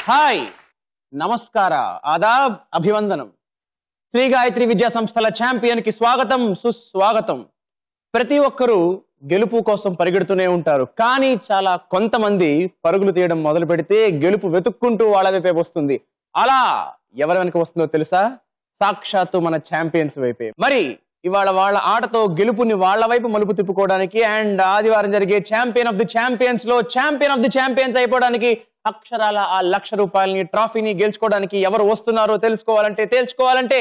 Hi నమస్కార ఆదాబ్ అభివందనం శ్రీ గాయత్రి విద్యా సంస్థల ఛాంపియన్ కి స్వాగతం సుస్వాగతం. ప్రతి ఒక్కరూ గెలుపు కోసం పరిగెడుతూనే ఉంటారు, కానీ చాలా కొంతమంది పరుగులు తీయడం మొదలు పెడితే గెలుపు వెతుక్కుంటూ వాళ్ళ వైపే వస్తుంది. అలా ఎవరి వెనక వస్తుందో తెలుసా? సాక్షాత్తు మన ఛాంపియన్స్ వైపే. మరి ఇవాళ వాళ్ళ ఆటతో గెలుపుని వాళ్ళ వైపు మలుపు తిప్పుకోవడానికి అండ్ ఆదివారం జరిగే ఛాంపియన్ ఆఫ్ ది ఛాంపియన్స్ లో ఛాంపియన్ ఆఫ్ ది ఛాంపియన్స్ అయిపోవడానికి అక్షరాల ఆ ₹1,00,000 ట్రాఫీని గెలుచుకోవడానికి ఎవరు వస్తున్నారో తేల్చుకోవాలంటే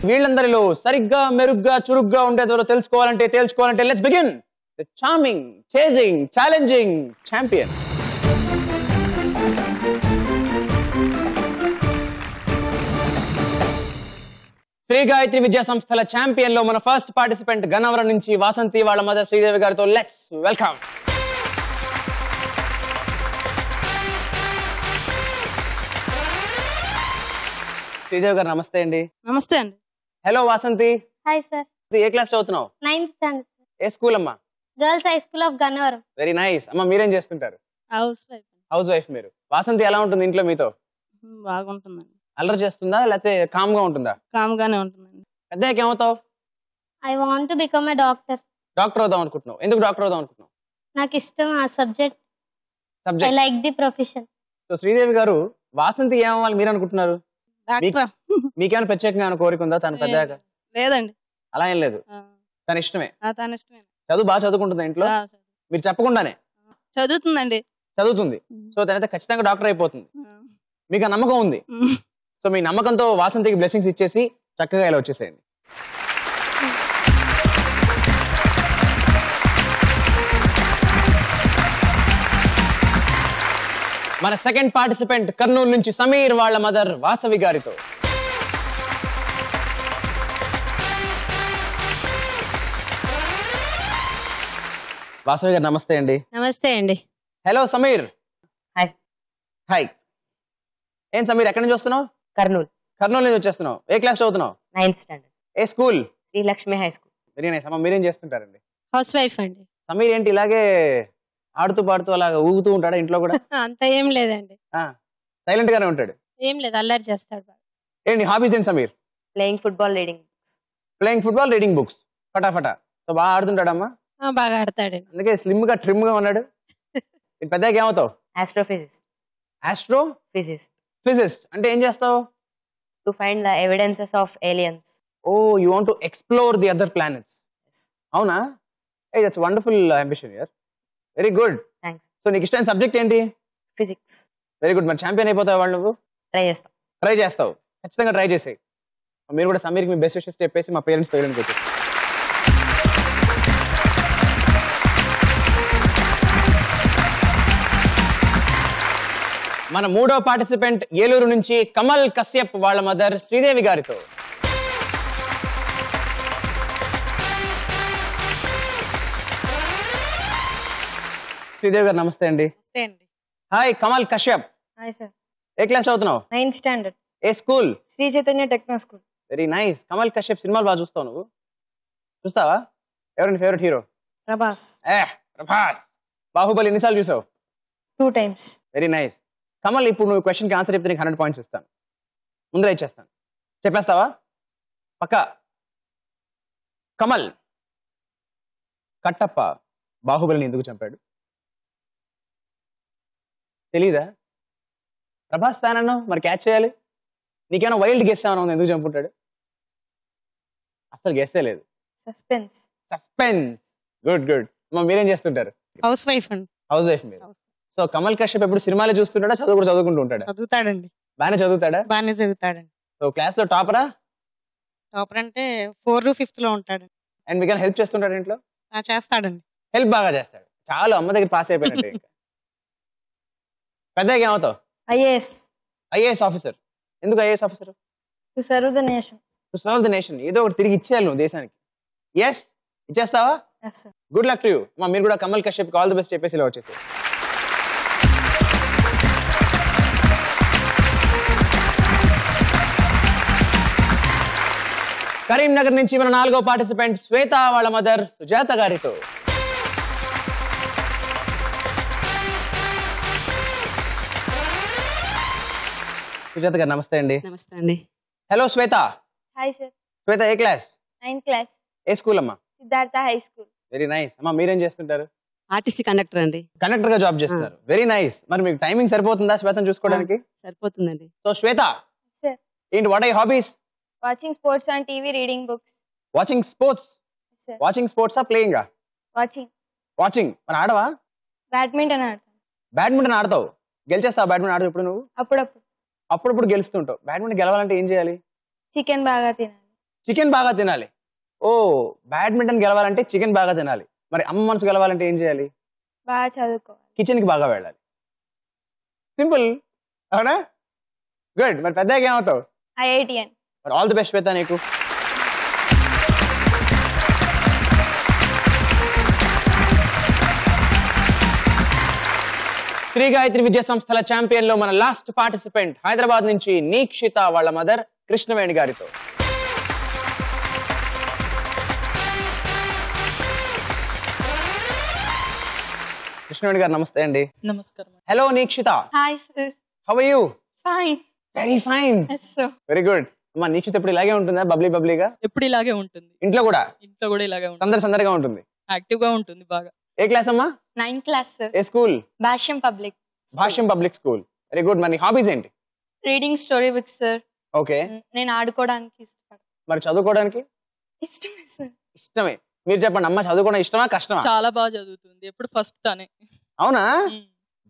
వీళ్ళందరిలో సరిగ్గా మెరుగ్గా చురుగ్గా ఉండేదో తేల్చుకోవాలంటే let's begin the charming chasing challenging champion. Sri Gayatri Vidya సంస్థల ఛాంపియన్ లో మన ఫస్ట్ పార్టిసిపెంట్ గన్నవరం నుంచి వాసంతి వాళ్ళ మదర్ శ్రీదేవి గారితో లెట్స్ వెల్కమ్. శ్రీదేవి గారు నమస్తే అండి. నమస్తే అండి. హలో వాసంతి. Hi sir. ఏ క్లాస్ చదువుతున్నావు? 9th standard. ఏ స్కూల్ అమ్మా? Girls high school of Gannavaram. Very nice. అమ్మ మీరేం చేస్తుంటారు? హౌస్ వైఫ్ మీరు. వాసంతి ఎలా ఉంటుంది ఇంట్లో మీతో? బాగుంటుందండి. అల్లరి చేస్తుందా లేకపోతే కామ్ గా ఉంటుందా? కామ్ గానే ఉంటుందండి. పెద్దయ్యాక ఏమవుతావు? I want to become a doctor. Doctor అవుదాం అనుకుంటున్నావు. ఎందుకు డాక్టర్ అవుదాం అనుకుంటున్నావు? నాకు ఇష్టం ఆ subject. I like the profession. So Sridevi garu Vasanthi ఏమవ్వాలి మీరు అనుకుంటున్నారు? డాక్టర్. మీకేమైనా ప్రత్యేకంగా కోరిక ఉందా తను పెద్దయ్యాక? లేదండి. అలా ఏం లేదు, తన ఇష్టమే. తన ఇష్టమే. చదువు బాగా చదువుకుంటుందా ఇంట్లో? మీరు చెప్పకుండానే చదువుతుందండి. చదువుతుంది. సో తనైతే ఖచ్చితంగా డాక్టర్ అయిపోతుంది. మీకు ఆ నమ్మకం ఉంది. సో మీ నమ్మకంతో వాసంతికి బ్లెస్సింగ్స్ ఇచ్చేసి చక్కగా ఇలా వచ్చేసేయండి. మన సెకండ్ పార్టిసిపెంట్ కర్నూలు నుంచి సమీర్ వాళ్ళ మదర్ వాసవి గారితో. వాసవి గారు నమస్తే అండి. నమస్తే అండి. హలో సమీర్. హాయ్. హాయ్. ఏం సమీర్ ఎక్కడి నుంచి వస్తున్నావు? కర్నూలు. కర్నూలు నుంచి వచ్చేస్తున్నావు. ఏ క్లాస్ చదువుతున్నావు? 9th standard. ఏ school? Sri Lakshmi high school. Very nice. అమ్మ మీరేం చేస్తుంటారండి? హౌస్ వైఫ్ అండి. సమీర్ ఏంటి ఇలాగే ఆడుతూ పాడుతూ అలాగా ఊగుతూ ఉంటాడా ఇంట్లో కూడా? అంత ఏం లేదండి. సైలెంట్ గానే ఉంటాడు. ఏం లేదు, అల్లరి చేస్తాడు. ఏంటి హాబీస్ ఏంటి Sameer? Playing football, reading books. Playing football, reading books. ఫటాఫటా. సో బాగా ఆడుతుంటాడమ్మా? బాగా ఆడతాడండి. అందుకే స్లిమ్ గా ట్రిమ్ గా ఉన్నాడు. పెద్దగా ఏమవుతావు? ఆస్ట్రోఫిజిస్ట్. ఆస్ట్రో ఫిజిస్ట్ అంటే ఏం చేస్తావు? To find the evidences of aliens. Oh you want to explore the other planets. అవునా? ఏ that's wonderful ambition here. Very good. Thanks. So నీకు ఇష్టమైన సబ్జెక్ట్ ఏంటి? ఫిజిక్స్. Very good. మరి ఛాంపియన్ అయిపోతావు వాళ్ళు నువ్వు? ట్రై చేస్తావు. ఖచ్చితంగా ట్రై చేసేయి. మీరు కూడా సమీర్కి మీ బెస్ట్ విషెస్ చెప్పేసి మా పేరెంట్స్ తోయడానికి వచ్చేసి. మన మూడో పార్టిసిపెంట్ ఏలూరు నుంచి కమల్ కశ్యప్ వాళ్ళ మదర్ శ్రీదేవి గారితో. శ్రీదేవి గారు నమస్తే అండి. నమస్తే అండి. Hi Kamal Kashyap. Hi sir. ఏ క్లాస్ చదువుతున్నావు? 9th standard. ఏ school? Sri Chaitanya techno school. Very nice. Kamal Kashyap సినిమాలు బాగా చూస్తావు నువ్వు? చూస్తావా? ఎవరండి ఫేవరెట్ హీరో? ప్రభాస్. ప్రభాస్. బాహుబలి ఎన్నిసార్లు చూసావు? 2 times. Very nice. కమల్ ఇప్పుడు నువ్వు క్వశ్చన్కి ఆన్సర్ చెప్తే నీకు 100 points ఇస్తాను. ముందర ఇచ్చేస్తాను. చెప్పేస్తావా? పక్కా. కమల్, కట్టప్ప బాహుబలిని ఎందుకు చంపాడు? తెలీదా? ప్రభాస్ ఫ్యాన్ అన్నావు, మరి క్యాచ్ చేయాలి. నీకేమైనా వైల్డ్ గెస్ ఏమైనా ఎందుకు చంపుంటాడు? అసలు గెస్సే లేదు. సస్పెన్స్. Good good. మీరేం చేస్తుంటారు? హౌస్ వైఫ్ అండి. హౌస్ వైఫ్ మీరు. సో కమల్ కశ్యప్ ఎప్పుడు సినిమాలే చూస్తుంటాడా, చదువు కూడా చదువుకుంటూ ఉంటాడా? చదువుతాడండి. బాగానే చదువుతాడా? బాగానే చదువుతాడండి. సో క్లాస్ లో టాపరా? టాపర్ అంటే 4th, 5th లో ఉంటాడు. అండ్ మీకు హెల్ప్ చేస్తుంటాడు ఇంట్లో? చేస్తాడండి. హెల్ప్ బాగా చేస్తాడు. చాలా అమ్మ దగ్గర పాస్ అయిపోయినట్టే. పెద్దగా ఏమవుతావు? IAS officer. ఎందుకు IAS officer? To serve the nation. To serve the nation. ఏదో ఒకటి తిరిగి ఇచ్చేయాలి నువ్వు దేశానికి. ఎస్ ఇచ్చేస్తావా? Good luck to you. మీరు కూడా Kamal Kashyap all the best చెప్పేసి ఇలా వచ్చేసి. కరీంనగర్ నుంచి మన 4వ పార్టిసిపెంట్ శ్వేత వాళ్ళ మదర్ సుజాత గారితో. సుజాత గారు నమస్తే అండి. నమస్తే అండి. Hello Shweta. Hi sir. Shweta ఏ క్లాస్? 9th class. ఏ స్కూల్ అమ్మా? Siddhartha high school. Very nice. అమ్మా మీరేం చేస్తుంటారు? ఆర్టీసీ కండక్టర్ అండి. కండక్టర్ గా జాబ్ చేస్తున్నారు. Very nice. మరి మీకు టైమింగ్ సరిపోతుందా శ్వేతను చూసుకోవడానికి? సరిపోతుందండి. So Shweta sir. ఏంటి what are hobbies? Watching sports on TV, reading books. Watching sports. Sir. Watching స్పోర్ట్సా ప్లేయింగా? వాచింగ్. వాచింగ్. మరి ఆడవా? బ్యాడ్మింటన్ ఆడతాను. బ్యాడ్మింటన్ ఆడతావు? గెలిచేస్తావు బ్యాడ్మింటన్ ఆడదు ఇప్పుడు నువ్వు? అప్పుడప్పుడు. అప్పుడప్పుడు గెలుస్తుంటావు. బ్యాడ్మింటన్ గెలవాలంటే ఏం చేయాలి? చికెన్ బాగా తినాలి. చికెన్ బాగా తినాలి. ఓ బ్యాడ్మింటన్ గెలవాలంటే చికెన్ బాగా తినాలి. మరి అమ్మ మనసు గెలవాలంటే ఏం చేయాలి? బాగా చదువుకోవాలి. కిచెన్ కి బాగా వెళ్ళాలి. సింపుల్. అవునా? గుడ్. మరి పెద్దగా ఏమవుతావు? IITN. మరి ఆల్ ది బెస్ట్ శ్వేత నీకు. శ్రీ గాయత్రి విద్యా సంస్థల ఛాంపియన్ లో మన లాస్ట్ పార్టిసిపెంట్ హైదరాబాద్ నుంచి నీక్షిత వాళ్ళ మదర్ కృష్ణవేణి గారితో. కృష్ణవేణి గారు నమస్తే అండి. నమస్కారం. Hello Neekshitha. Hi sir. How are you? Fine. Very fine. Yes sir. Very good. అమ్మా నీక్షిత ఇప్పుడు ఇలాగే ఉంటుందా? బబ్లీగా ఎప్పుడు ఇలాగే ఉంటుంది. ఇంట్లో కూడా ఇలాగే ఉంటుంది. సందడిగా ఉంటుంది. యాక్టివ్ గా ఉంటుంది బాగా. ఏ క్లాస్ అమ్మా? 9th class sir. ఏ school? Bhashyam public. Bhashyam public school. Very good. మరి హాబీస్ ఏంటి? Reading story books sir. Okay. నేను ఆడుకోవడానికి ఇష్టపడతాను. మరి చదువుకోవడానికి? ఇష్టమే సార్. ఇష్టమే. మీరు చెప్పండి అమ్మ, చదువుకోవడం ఇష్టమా కష్టమా? చాలా బాగా చదువుతుంది. ఎప్పుడు ఫస్ట్ తనే. అవునా?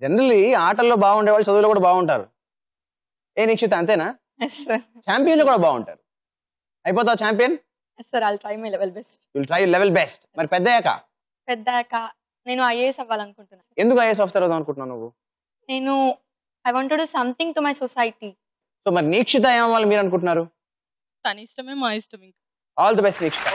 జనరల్లీ ఆటల్లో బాగుండే వాళ్ళు చదువులో కూడా బాగుంటారు. ఏ నీక్షిత అంతేనా? Yes sir. ఛాంపియన్లు కూడా బాగుంటారు. అయిపోతావు champion? Yes sir. I'll try my level best. Will try level best. మరి పెద్దయ్యాక? పెద్దాక నేను IAS అవ్వాలనుకుంటున్నాను. ఎందుకు ఐఏఎస్ ఆఫీసర్ అవుదాం అనుకుంటున్నావు నువ్వు? నేను I want to do something to my society. So మరి నీక్షిత ఏమవ్వాలి మీరు అనుకుంటున్నారు? తన ఇష్టమే మా ఇష్టం. ఇంకా all the best Neekshitha.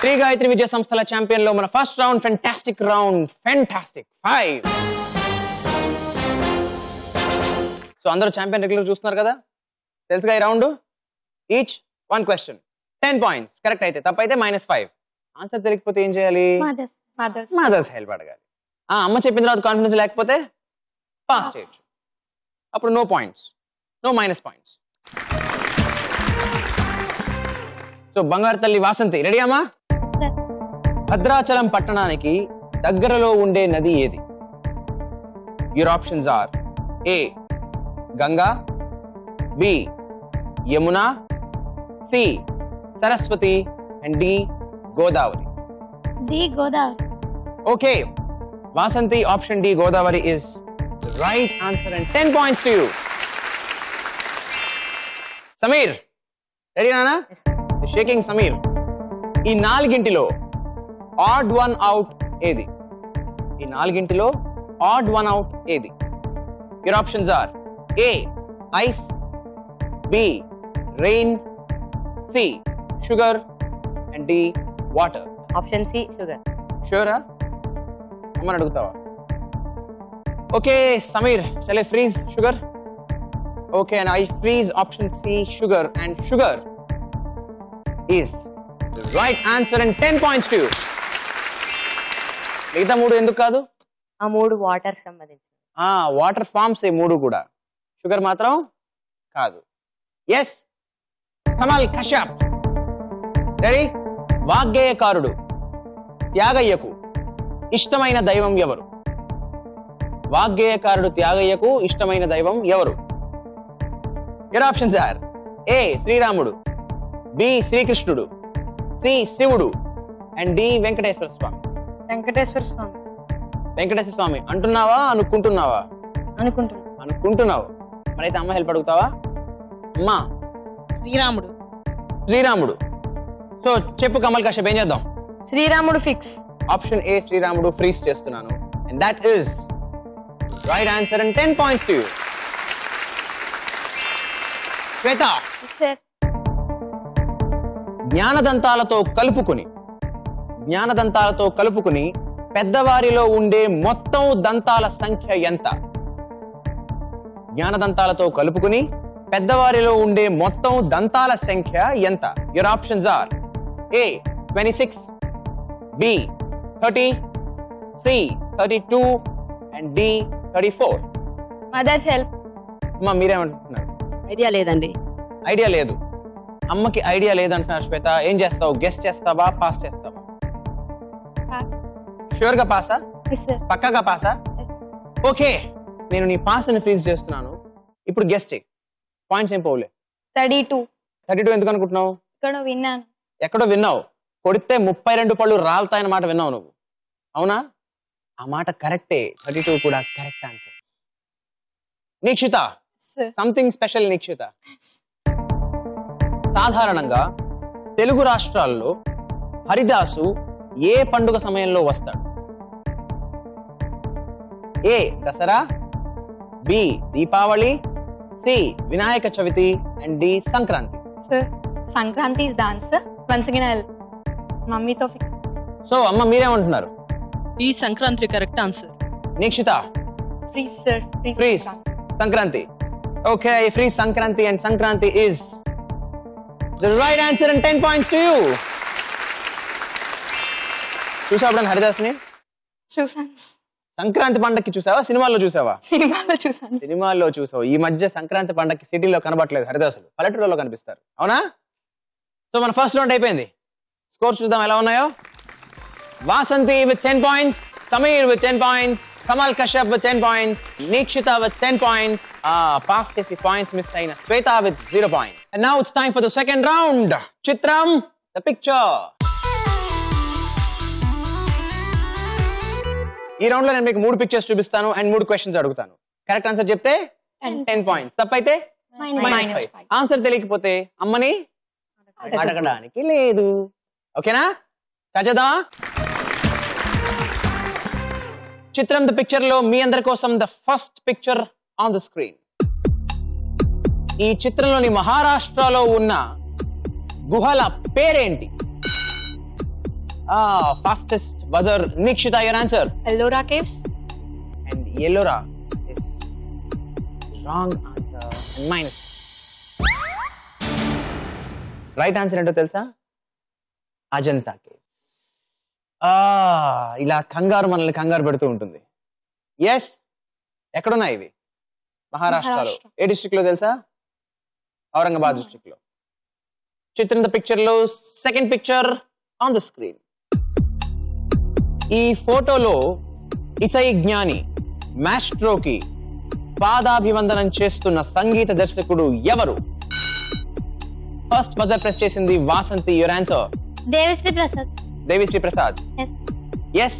Sri Gayatri Vidya సంస్థల ఛాంపియన్ లో మన first round fantastic round. Fantastic 5. So అందరూ ఛాంపియన్ రెగ్యులర్ చూస్తున్నారు కదా, తెలుసుగా ఈ round. Each 1 question, 10 points. Correct అయితే, తప్పైతే -5. ఆన్సర్ తెలియకపోతే ఏం చేయాలి? మదర్స్ హెల్ప్ అడగాలి. అమ్మ చెప్పిన తర్వాత కాన్ఫిడెన్స్ లేకపోతే పాస్ చేయొచ్చు. అప్పుడు no points, no minus points. So బంగారు తల్లి వాసంతి రెడీ అమ్మా? భద్రాచలం పట్టణానికి దగ్గరలో ఉండే నది ఏది? Your options are A Ganga, B Yamuna, C Saraswati and D Godavari. The Godavari. Okay, Vasanthi option D Godavari is the right answer and 10 points to you. Sameer ready నానా? షేకింగ్ సమీర్. ఈ నాలుగింటిలో ఆడ్ వన్ అవుట్ ఏది? ఈ నాలుగింటిలో ఆడ్ వన్ అవుట్ ఏది? Your options are A ice, B rain, C sugar and D water. Option C sugar. షూరా? అమ్మని అడుగుతావా? Okay Sameer, Chale freeze sugar. Okay, and I freeze option C sugar, and sugar is the right answer and 10 points to you. మిగతా మూడు ఎందుకు కాదు? ఆ మూడు water సంబంధించి. వాటర్ ఫార్మ్స్ ఏ మూడు కూడా, షుగర్ మాత్రం కాదు. Yes Kamal Kashyap ready? వాగ్గేయకారుడు త్యాగయ్యకు ఇష్టమైన దైవం ఎవరు? వాగ్గేయకారుడు త్యాగయ్యకు ఇష్టమైన దైవం ఎవరు? Your options are A శ్రీరాముడు, B శ్రీకృష్ణుడు, C శివుడు అండ్ D వెంకటేశ్వర స్వామి. వెంకటేశ్వర స్వామి. వెంకటేశ్వర స్వామి అంటున్నావా అనుకుంటున్నావా? అనుకుంటున్నావు. మరైతే అమ్మ హెల్ప్ అడుగుతావా? అమ్మా శ్రీరాముడు. శ్రీరాముడు. సో చెప్పు కమల్ కశ్యప్, ఏం చేద్దాం? శ్రీరాముడు ఫిక్స్. ఆప్షన్ ఏ శ్రీరాముడు ఫ్రీజ్ చేస్తున్నాను, and that is right answer and 10 points to you. శ్వేత, జ్ఞానదంతాలతో కలుపుకుని పెద్దవారిలో ఉండే మొత్తం దంతాల సంఖ్య ఎంత? జ్ఞానదంతాలతో కలుపుకుని పెద్దవారిలో ఉండే మొత్తం దంతాల సంఖ్య ఎంత? Your options are A 26, B 30, C 32 and D 34. Mother's help. అమ్మ మీరేమంటున్నారు? ఐడియా లేదండి. ఐడియా లేదు. అమ్మకి ఐడియా లేదంటున్నారు శ్వేత. ఏం చేస్తావు? గెస్ట్ చేస్తావా, పాస్ చేస్తావా? షూర్ గా పాసా? Yes sir. పక్కాగా పాసా? ఎస్. ఓకే, నేను నీ పాస్ అని ఫ్రీజ్ చేస్తున్నాను. ఇప్పుడు గెస్ట్ పాయింట్స్ ఏం పోలే. 32. 32 ఎందుకు అనుకుంటున్నావు? ఇక్కడ విన్నాను. ఎక్కడో విన్నావు. కొడితే 32 పళ్ళు రాలుతాయన్నమాట విన్నావు నువ్వు, అవునా? ఆ మాట కరెక్టే. 32 కూడా correct answer. Nikshitha, sir. Something special. Nikshitha, సాధారణంగా తెలుగు రాష్ట్రాల్లో హరిదాసు ఏ పండుగ సమయంలో వస్తాడు? A Dasara, B Deepavali, C Vinayaka Chavithi and D Sankranti. Sir, Sankranti is the answer. Once again, I'll mummy to fix. So అమ్మ మీరేమంటున్నారు? ఈ Sankranti correct answer. Nikshitha, Freeze, sir. Freeze. Freeze Sankranti. Okay, freeze Sankranti and Sankranti is the right answer and 10 points to you. చూసావు హరిదాస్ని? చూసాను. సంక్రాంతి పండక్కి చూసావా, సినిమాల్లో చూసావా? సినిమాలో చూసాను. సినిమాల్లో చూసావు. ఈ మధ్య సంక్రాంతి పండక్కి సిటీలో కనబడట్లేదు హరిదాసులు, పల్లెటూరులో కనిపిస్తారు, అవునా? సో మన ఫస్ట్ రౌండ్ అయిపోయింది. స్కోర్ చూద్దాం ఎలా ఉన్నాయో. Vasanthi with 10 points, Sameer with 10 points, Kamal Kashyap with 10 points, Nikshitha with 10 points, pass చేసి పాయింట్స్ మిస్ అయిన Shweta with 0 points. And now it's time for the second round. చిత్రం ద పిక్చర్. ఈ రౌండ్ లో నేను మీకు 3 పిక్చర్స్ చూపిస్తాను అండ్ 3 క్వశ్చన్స్ అడుగుతాను. కరెక్ట్ ఆన్సర్ చెప్తే 10 పాయింట్స్, తప్పైతే Minus 5. ఆన్సర్ తెలియకపోతే అమ్మని అడగడానికి లేదు. ఓకేనా? చదివేద్దామా? చిత్రం ద పిక్చర్ లో మీ అందరి కోసం the first picture on the screen. ఈ చిత్రంలోని మహారాష్ట్రలో ఉన్న గుహల పేరేంటి? Fastest buzzer. Nikshitha, your answer. Ellora Caves. And Ellora is wrong answer and minus. Right answer ఏంటో తెలుసా? అజంతా కేవ్స్. ఇలా మనల్ని కంగారు పెడుతూ ఉంటుంది. ఎస్, ఎక్కడున్నాయి ఇవి? మహారాష్ట్రలో. ఏ డిస్ట్రిక్ట్ లో తెలుసా? ఔరంగాబాద్ డిస్ట్రిక్ట్ లో. చిత్రం ద పిక్చర్ లో second picture on the screen. ఈ ఫోటోలో ఇసై జ్ఞాని మాస్ట్రోకి పాదాభివందనం చేస్తున్న సంగీత దర్శకుడు ఎవరు? ఫస్ట్ బజర్ ప్రెస్ చేసింది Vasanthi. Your answer. Devisri Prasad. Devisri Prasad. Yes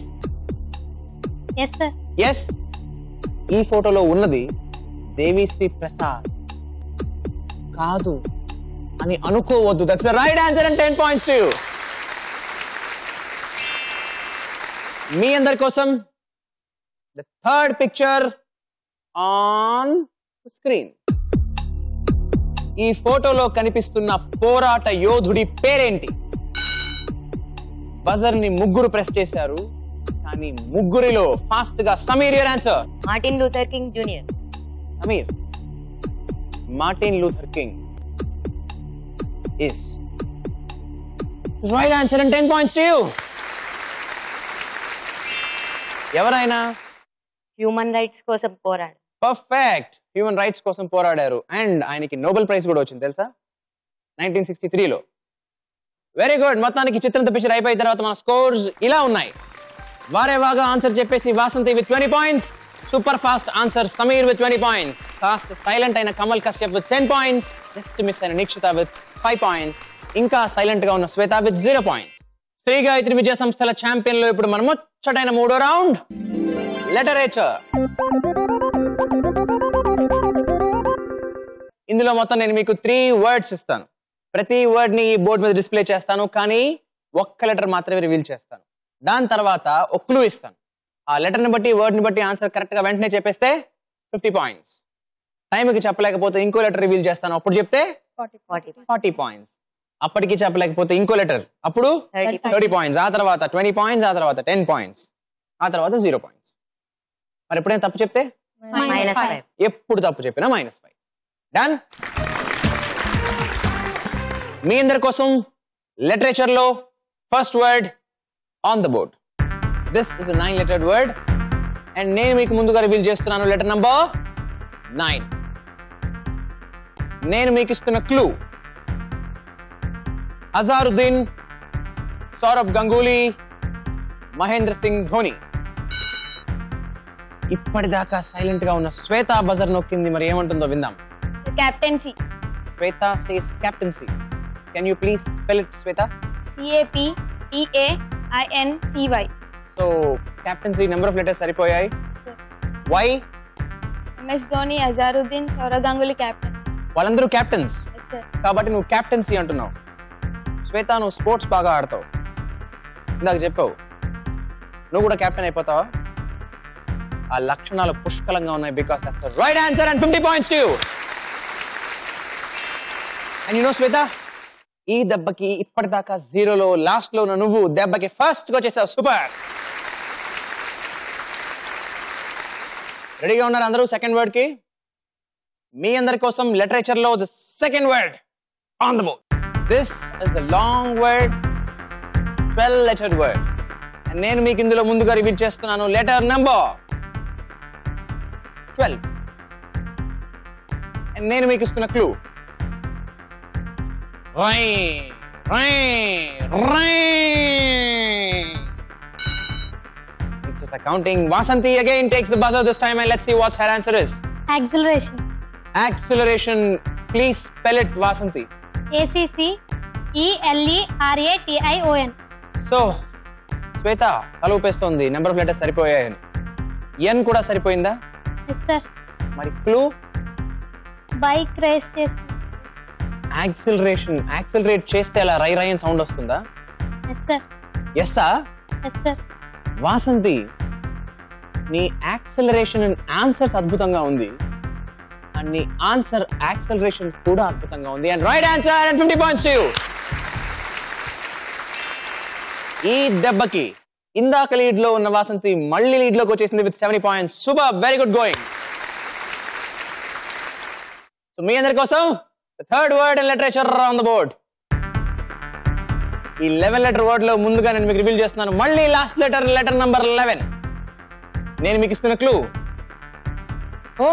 yes sir. Yes, ఈ ఫోటోలో ఉన్నది దేవిశ్రీ ప్రసాద్ కాదు అని అనుకోవద్దు. That's the right answer and 10 points to you. మీ అందరి కోసం the third picture on screen. ఈ ఫోటోలో కనిపిస్తున్న పోరాట యోధుడి పేరేంటి? బజర్ ని 3 ప్రెస్ చేశారు, కానీ 3లో ఫాస్ట్ గా Sameer, your answer. Martin Luther king junior. Sameer, Martin Luther king is right answer and 10 points to you. ఎవరైనా హ్యూమన్ రైట్స్ కోసం పోరాడు. పర్ఫెక్ట్, హ్యూమన్ రైట్స్ కోసం పోరాడారు అండ్ ఆయనకి నోబెల్ ప్రైజ్ కూడా వచ్చింది తెలుసా, 1963లో. Very good. మొత్తానికి చిత్రం పిక్చర్ అయిపోయిన తర్వాత మన స్కోర్స్ ఇలా ఉన్నాయి. వారే బాగా ఆన్సర్ చెప్పేసి Vasanthi with 20 points, super fast answer Sameer with 20 points, fast silent అయిన Kamal Kashyap with 10 points, just miss అయిన నిక్షిత విత్ 5 పాయింట్స్, ఇంకా సైలెంట్ గా ఉన్న శ్వేత విత్ 0 పాయింట్స్. శ్రీ గాయత్రి విద్యా సంస్థల ఛాంపియన్ లో ఇప్పుడు మనం ముచ్చటైన 3వ రౌండ్, లిటరేచర్. ఇందులో మొత్తం నేను మీకు 3 వర్డ్స్ ఇస్తాను. ప్రతి వర్డ్ ని బోర్డు మీద డిస్ప్లే చేస్తాను, కానీ ఒక్క లెటర్ మాత్రమే రివీల్ చేస్తాను. దాని తర్వాత ఒక క్లూ ఇస్తాను. ఆ లెటర్ ని బట్టి, వర్డ్ ని బట్టి ఆన్సర్ కరెక్ట్ గా వెంటనే చెప్పేస్తే 50 పాయింట్స్. టైంకి చెప్పలేకపోతే ఇంకో లెటర్ రివీల్ చేస్తాను, అప్పుడు చెప్తే 40 పాయింట్స్. అప్పటికి చెప్పలేకపోతే ఇంకో లెటర్, అప్పుడు 30 పాయింట్స్. ఆ తర్వాత 20 పాయింట్స్, ఆ తర్వాత 10 పాయింట్స్, ఆ తర్వాత 0 పాయింట్స్. మరి ఎప్పుడైనా తప్పు చెప్తే -5. ఎప్పుడు తప్పు చెప్పినా -5. డన్. మీ అందరి కోసం లిటరేచర్ లో first word on the board. This is 9-lettered word and నేను మీకు ముందుగా రివీల్ చేస్తున్నాను లెటర్ నంబర్ 9. నేను మీకు ఇస్తున్న క్లూ అజారుద్దీన్, సౌరవ్ గంగూలీ, మహేంద్ర సింగ్ ధోని. ఇప్పటిదాకా సైలెంట్ గా ఉన్న శ్వేత బజర్ నొక్కింది, మరి ఏమంటుందో విందాం. Captaincy. Shweta says captaincy. Can you please spell it Shweta? CAPTAINCY. So captaincy number of letters సరిపోయాయి. Sir. వై? MS Dhoni, Azharuddin, Saurav Ganguly captain. వాళ్ళందరూ కెప్టెన్స్ Yes, sir. కాబట్టి నువ్వు కెప్టెన్సీ అంటున్నావు. శ్వేత నువ్వు స్పోర్ట్స్ బాగా ఆడతావు, ఇందాక చెప్పావు. నువ్వు కూడా కెప్టెన్ అయిపోతావా? ఆ లక్షణాలు పుష్కలంగా ఉన్నాయి. Because that's the right answer and 50 points to you. And you know Shweta, ఈ దెబ్బకి ఇప్పటిదాకా 0లో లాస్ట్ లో ఉన్న నువ్వు దెబ్బకి ఫస్ట్ గా వచ్చేసావు. సూపర్. రెడీగా ఉన్నారు అందరూ సెకండ్ వర్డ్ కి? మీ అందరి కోసం లిటరేచర్ లో the second word on the board. This is the long word, 12-lettered word. నేను మీకు ఇందులో ముందుగా రివీల్ చేస్తున్నాను లెటర్ నంబర్ 12. నేను మీకు ఇస్తున్న clue counting. Vasanthi again takes the buzzer this time and let's see what her answer is. Acceleration. Acceleration. Please spell it, Vasanthi. ACCELERATION. So, Shweta, తల ఊపేస్తోంది. నెంబర్ ఆఫ్ లెటర్స్ సరిపోయాయని. N కూడా సరిపోయిందా? Yes, sir. మరి క్లూ? Bike race చేస్తుంది. Acceleration. Accelerate చేస్తే అలా రై రై అని సౌండ్ వస్తుందా? Yes, sir. ఎస్సా? Yes, sir. Vasanthi, నీ యాక్సిలరేషన్ ఆన్సర్స్ అద్భుతంగా ఉంది అండ్ నీ ఆన్సర్ యాక్సిలరేషన్ కూడా అద్భుతంగా ఉంది. And right answer and 50 points to you. ఈ దెబ్బకి ఇందాక లీడ్ లో ఉన్న వాసంతి మళ్ళీ లీడ్ లోకి వచ్చేసింది with 70 points. Super, very good going. So మీ అందరి కోసం third word and literature on the board. ఈ 11-letter వర్డ్ లో ముందుగా నేను మీకు రివీల్ చేస్తున్నాను మళ్ళీ లాస్ట్ లెటర్, లెటర్ నంబర్ 11. నేను మీకు ఇస్తున్న క్లూ. ఓ,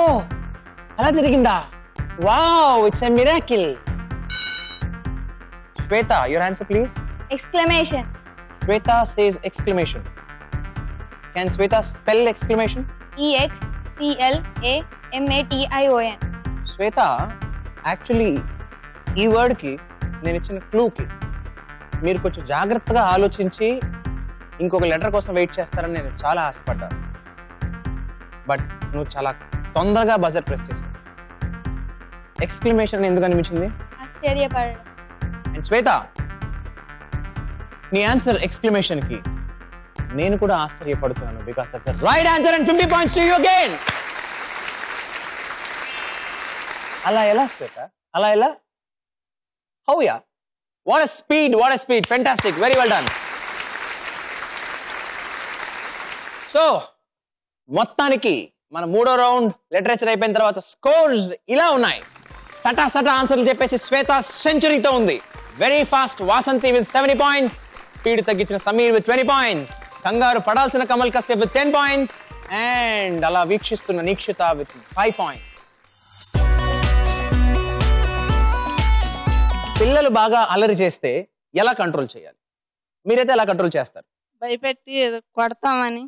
అలా జరిగిందా? Wow, it's a miracle. Shweta, your answer please. Exclamation. Shweta says exclamation. Can Shweta spell exclamation? EXCLAMATION. Shweta, actually ఈ వర్డ్ కి నేను ఇచ్చిన క్లూకి మీరు కొంచెం జాగ్రత్తగా ఆలోచించి ఇంకొక లెటర్ కోసం వెయిట్ చేస్తారని నేను చాలా ఆశపడ్డాను. బట్ నువ్వు చాలా తొందరగా బజర్ ప్రెస్ చేశావు. ఎక్స్క్లమేషన్ ఎందుకు అనిపించింది? ఆశ్చర్యపడడం. అండ్ శ్వేత, నీ ఆన్సర్ ఎక్స్క్లమేషన్ కి నేను కూడా ఆశ్చర్యపడుతున్నాను. Because that's the right answer and 50 points to you again. అలా ఎలా శ్వేత? అలా ఎలా? How yeah? What a speed, what a speed. Fantastic, very well done. So మొత్తానికి మన మూడో రౌండ్ లిటరేచర్ అయిపోయిన తర్వాత స్కోర్స్ ఇలా ఉన్నాయి. సటా సటా ఆన్సర్లు చెప్పేసి శ్వేత సెంచరీతో ఉంది. Very fast Vasanthi with 70 points. Speed తగ్గించిన సమీర్ విత్ 20 points. కంగారు పడాల్సిన Kamal Kashyap with 10 points. And అలా వీక్షిస్తున్న నిక్షిత విత్ 5 points. పిల్లలు బాగా అల్లరి చేస్తే ఎలా కంట్రోల్ చేయాలి? మీరైతే ఎలా కంట్రోల్ చేస్తారు? భయపెట్టి కొడతామని.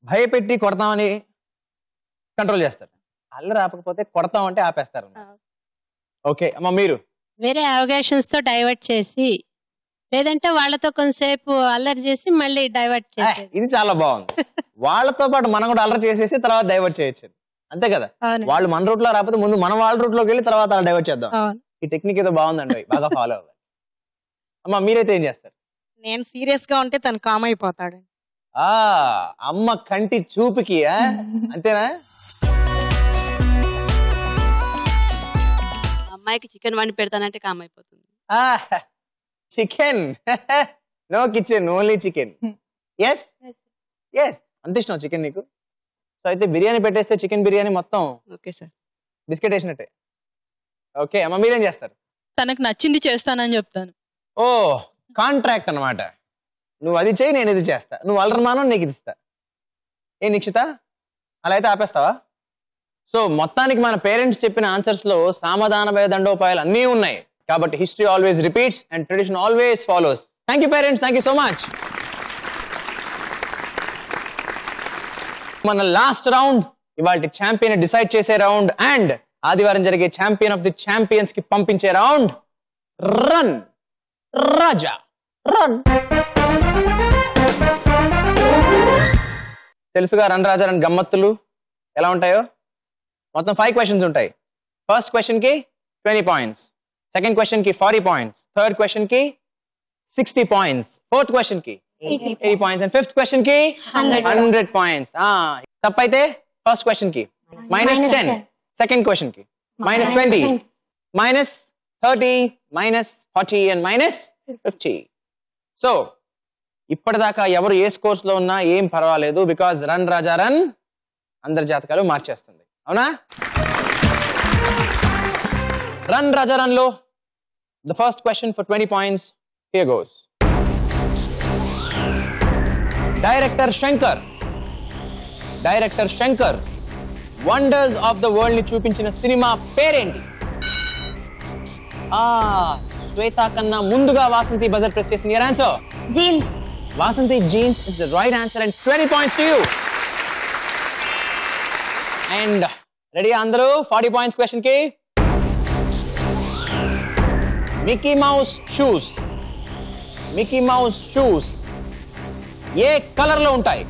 భయపెట్టి కొడతామని కంట్రోల్ చేస్తారు. అల్లరి ఆపకపోతే కొడతామంటే ఆపేస్తారు. ఓకే అమ్మ, మీరు? వేరే అవకాశన్స్ తో డైవర్ట్ చేసి, లేదంటే వాళ్ళతో కొంతసేపు అల్లరి చేసి మళ్ళీ డైవర్ట్ చేసి. ఇది చాలా బాగుంది. వాళ్ళతో పాటు మనం కూడా అల్లరి చేసేసి తర్వాత డైవర్ట్ చేయొచ్చు, అంతే కదా? వాళ్ళు మన రూట్ లో రాకపోతే ముందు మనం వాళ్ళ రూట్ లోకి వెళ్ళి తర్వాత అలా డైవర్ట్ చేద్దాం. ఈ టెక్నిక్ ఏదో బాగుందండి, బాగా ఫాలో అవ్వాలి. అమ్మ, మీరైతే ఏం చేస్తారు? నేను సీరియస్ గా ఉంటే తను కామ్ అయిపోతాడు. అమ్మ కంటి చూపుకి అంతేనా? అమ్మాయికి చికెన్ వండి పెడతానంటే కామ్ అయిపోతుంది. Chicken, no kitchen, only chicken. Yes yes, అంత ఇష్టం చికెన్ నీకు? సో అయితే బిర్యానీ పెట్టేస్తే చికెన్ బిర్యానీ మొత్తం ఓకే సార్. బిస్కెట్ వేసినట్టే. ఓకే అమ్మ, మీరేం చేస్తారు? తనకు నచ్చింది చేస్తానని చెప్తాను. ఓ కాంట్రాక్ట్ అన్నమాట. నువ్వు అది చేయి, నేను ఇది చేస్తా. నువ్వు అలరమానం, నీకు ఇది ఇస్తా. ఏ నిక్షిత, అలా అయితే ఆపేస్తావా? సో మొత్తానికి మన పేరెంట్స్ చెప్పిన ఆన్సర్స్ లో సామధాన భయ దండోపాయాలు అన్నీ ఉన్నాయి. కాబట్టి history always repeats and tradition always follows. Thank you parents, thank you so much. మన లాస్ట్ రౌండ్ ఇవాళ ఛాంపియన్ డిసైడ్ చేసే రౌండ్ అండ్ ఆదివారం జరిగే ఛాంపియన్ ఆఫ్ ది ఛాంపియన్స్ కి పంపించే రౌండ్. రన్ రాజా రన్. తెలుసుగా రన్ రాజా రన్ గమ్మత్తులు ఎలా ఉంటాయో. మొత్తం 5 క్వశ్చన్స్ ఉంటాయి. ఫస్ట్ క్వశ్చన్ కి 20 పాయింట్స్, సెకండ్ క్వశ్చన్ కి 40 పాయింట్స్, థర్డ్ క్వశ్చన్ కి 60 పాయింట్స్, ఫోర్త్ క్వశ్చన్ కి 80 పాయింట్స్ అండ్ ఫిఫ్త్ క్వశ్చన్ కి 100 పాయింట్స్. తప్పైతే ఫస్ట్ క్వశ్చన్ కి -10, సెకండ్ క్వశ్చన్ కి -20, -30, -40 అండ్ -50. సో ఇప్పటిదాకా ఎవరు ఏ స్కోర్స్ లో ఉన్నా ఏం పర్వాలేదు, బికాజ్ రన్ రాజా రన్ అందరి జాతకాలు మార్చేస్తుంది. అవునా? రన్ రాజా రన్ లో the first question for 20 points. Here goes. Director Shankar wonders of the world ని చూపించిన సినిమా పేరేంటి? శ్వేత కన్నా ముందుగా వాసంతి బజర్ ప్రెస్ చేసింది. Your answer jeans. Vasanthi jeans is the right answer and 20 points to you. And ready అందరూ 40 points question కి. Mickey mouse shoes ఏ colour లో ఉంటాయి?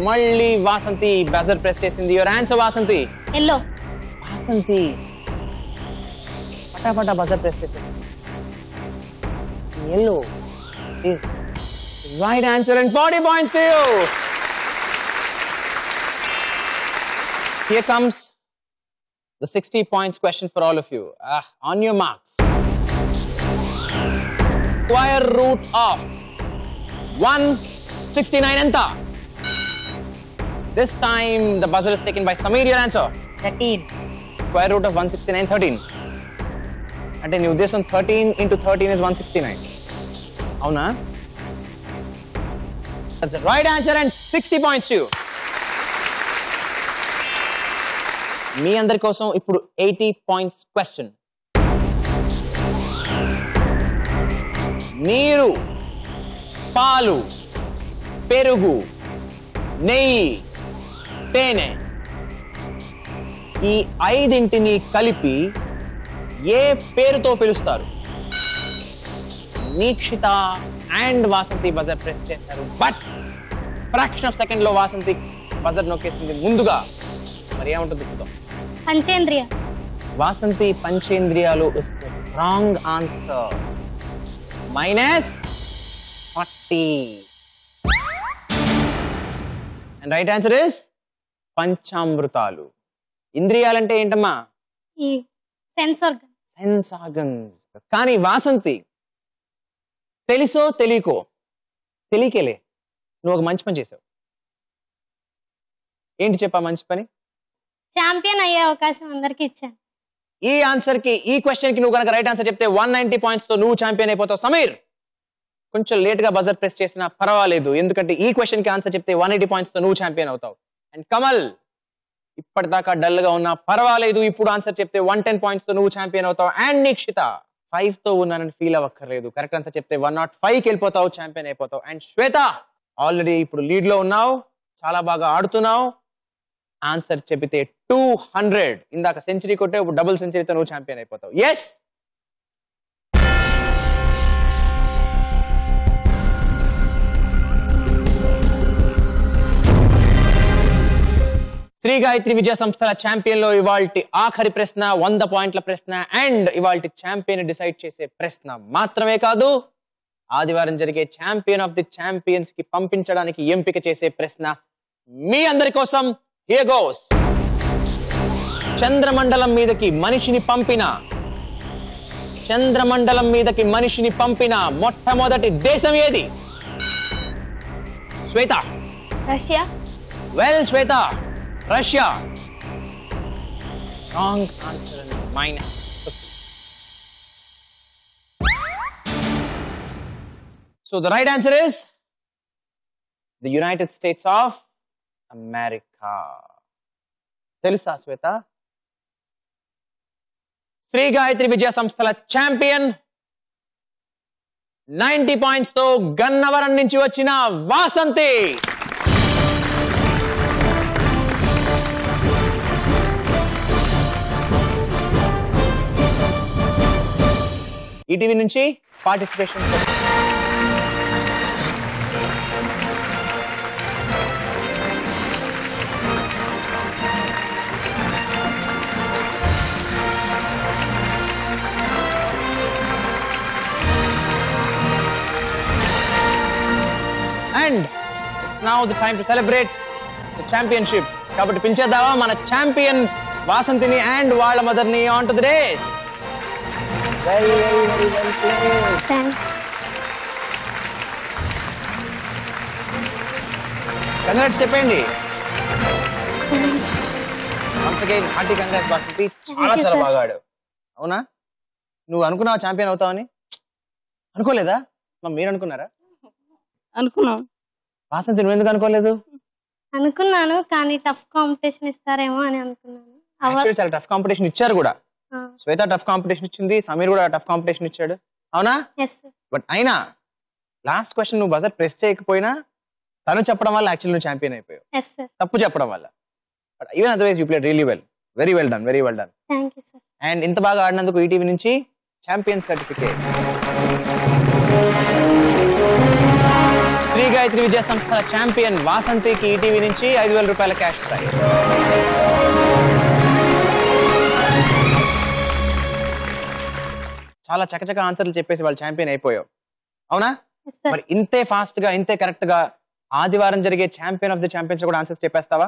మళ్ళీ వాసంతి బజర్ ప్రెస్ చేసింది. Your answer Vasanthi. Yellow. Vasanthi పటాపటా buzzer press చేసింది. Yellow is right answer and 40 points to you. Here comes the 60 points question for all of you. On your marks. Square root of 169 enta? This time the buzzer is taken by Sameer. Your answer? 13. Square root of 169, 13. అంటే నీ ఉద్దేశం 13 into 13 is 169. అవునా? That's the right answer and 60 points to you. మీ అందరి కోసం ఇప్పుడు 80 points question. నీరు, పాలు, పెరుగు, నెయ్యి, తేనె ఈ 5 కలిపి ఏ పేరుతో పిలుస్తారు? Nikshitha and Vasanthi buzzer press చేశారు, బట్ ఫ్రాక్షన్ ఆఫ్ సెకండ్ లో వాసంతి బజర్ నొక్కేసింది ముందుగా. మరి ఏముంటుంది చూద్దాం. పంచేంద్రియ. వాసంతి పంచేంద్రియాలు is the wrong answer. -40. And right answer is పంచామృతాలు. ఇంద్రియాలంటే ఏంటమ్మా? ఈ సెన్స్ ఆర్గన్స్. కానీ వాసంతి తెలుసో తెలియకేలే నువ్వు ఒక మంచి పని చేసావు. ఏంటి చెప్పా మంచి పని? ఛాంపియన్ అయ్యే అవకాశం అందరికి ఇచ్చాను. ఈ ఆన్సర్ కి, ఈ క్వశ్చన్ కి నువ్వు కనుక రైట్ ఆన్సర్ చెప్తే 190 పాయింట్స్ తో నువ్వు ఛాంపియన్ అయిపోతావు. సమీర్ కొంచెం లేట్ గా బజర్ ప్రెస్ చేసినా పర్వాలేదు, ఎందుకంటే ఈ క్వశ్చన్ కి ఆన్సర్ చెప్తే 180 పాయింట్స్ తో నువ్వు ఛాంపియన్ అవుతావు. అండ్ కమల్ ఇప్పటిదాకా డల్ గా ఉన్నా పర్వాలేదు, ఇప్పుడు ఆన్సర్ చెప్తే 110 పాయింట్స్ తో నువ్వు ఛాంపియన్ అవుతావు. అండ్ నిక్షిత 5 తో ఉన్నానని ఫీల్ అవ్వక్కర్లేదు, కరెక్ట్ ఆన్సర్ చెప్తే 105కి వెళ్ళిపోతావు, ఛాంపియన్ అయిపోతావు. అండ్ శ్వేత ఆల్రెడీ ఇప్పుడు లీడ్ లో ఉన్నావు, చాలా బాగా ఆడుతున్నావు. ఆన్సర్ చెబితే 200, ఇందాక సెంచరీ కొట్టే ఇప్పుడు డబుల్ సెంచరీతో నువ్వు ఛాంపియన్ అయిపోతావు. ఎస్, శ్రీ గాయత్రి విద్యా సంస్థల ఛాంపియన్ లో ఇవాల్టి ఆఖరి ప్రశ్న 100 పాయింట్ల ప్రశ్న అండ్ ఇవాల్టి ఛాంపియన్ డిసైడ్ చేసే ప్రశ్న మాత్రమే కాదు, ఆదివారం జరిగే ఛాంపియన్ ఆఫ్ ది ఛాంపియన్స్ కి పంపించడానికి ఎంపిక చేసే ప్రశ్న మీ అందరి కోసం. Here goes. చంద్రమండలం మీదకి మనిషిని పంపిన మొట్టమొదటి దేశం ఏది? Shweta. Russia. Well Shweta, Russia. Wrong answer. Minus. So the right answer is the United States of America. తెలుసా శ్వేత? శ్రీ గాయత్రి విద్యా సంస్థల ఛాంపియన్ 90 పాయింట్స్ తో గన్నవరం నుంచి వచ్చిన వాసంతి. ఈటీవీ నుంచి participation. And now the time to celebrate the championship. కాబట్టి పిలిచేద్దామా మన ఛాంపియన్ వాసంతిని అండ్ వాళ్ళ మదర్ని on to the race. Very well played. Thanks. Congrats చెప్పండి. Once again, hearty congrats Vasanthi. చాలా బాగా ఆడావు. అవునా? నువ్వు అనుకున్నావా ఛాంపియన్ అవుతావని? అనుకోలేదా? మీరు అనుకున్నారా? అనుకున్నాం. వాసంతి నువ్వు ఎందుకు అనుకోలేదు? అనుకున్నాను కానీ టఫ్ కాంపిటీషన్ ఇస్తారేమో అని అనుకున్నాను. Actually చాలా టఫ్ కాంపిటీషన్ ఇచ్చారు కూడా. శ్వేత టఫ్ కాంపిటీషన్ ఇచ్చింది, సమీర్ కూడా టఫ్ కాంపిటీషన్ ఇచ్చాడు. అవునా? బట్ అయినా లాస్ట్ క్వశ్చన్ నువ్వు బజర్ ప్రెస్ చేయకపోయినా తను చెప్పడం వల్ల యాక్చువల్లీ నువ్వు ఛాంపియన్ అయిపోయావు. తప్పు చెప్పడం వల్ల. But even otherwise you played really well. Very well done. Very well done. Thank you sir. And ఇంత బాగా ఆడినందుకు ఈటీవీ నుంచి ఛాంపియన్ సర్టిఫికేట్. శ్రీ గాయత్రి విద్యా సంస్థల ఛాంపియన్ వాసంతికి ఈటీవీ నుంచి 5,000 రూపాయల క్యాష్ ప్రైజ్. చాలా చకచక ఆన్సర్లు చెప్పేసి వాళ్ళు ఛాంపియన్ అయిపోయావు. అవునా? మరి ఇంతే ఫాస్ట్ గా ఇంతే కరెక్ట్ గా ఆదివారం జరిగే ఛాంపియన్ ఆఫ్ ది ఛాంపియన్స్ కూడా ఆన్సర్స్ చెప్పేస్తావా?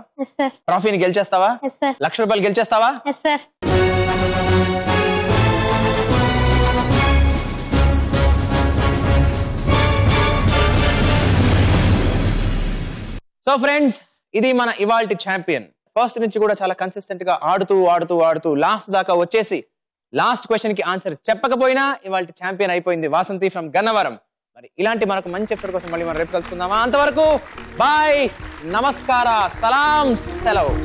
ట్రోఫీని గెలిచేస్తావా? ₹1,00,000 గెలిచేస్తావా? సో ఫ్రెండ్స్, ఇది మన ఇవాల్టి ఛాంపియన్. ఫస్ట్ నుంచి కూడా చాలా కన్సిస్టెంట్ గా ఆడుతూ లాస్ట్ దాకా వచ్చేసి లాస్ట్ క్వశ్చన్ కి ఆన్సర్ చెప్పకపోయినా ఇవాల్టి ఛాంపియన్ అయిపోయింది వాసంతి ఫ్రమ్ గన్నవరం. మరి ఇలాంటి మనకు మంచి ఎపిసోడ్ కోసం మళ్ళీ మనం రేపు కలుసుకుందామా? అంతవరకు బాయ్, నమస్కార, సలాం, సెలవు.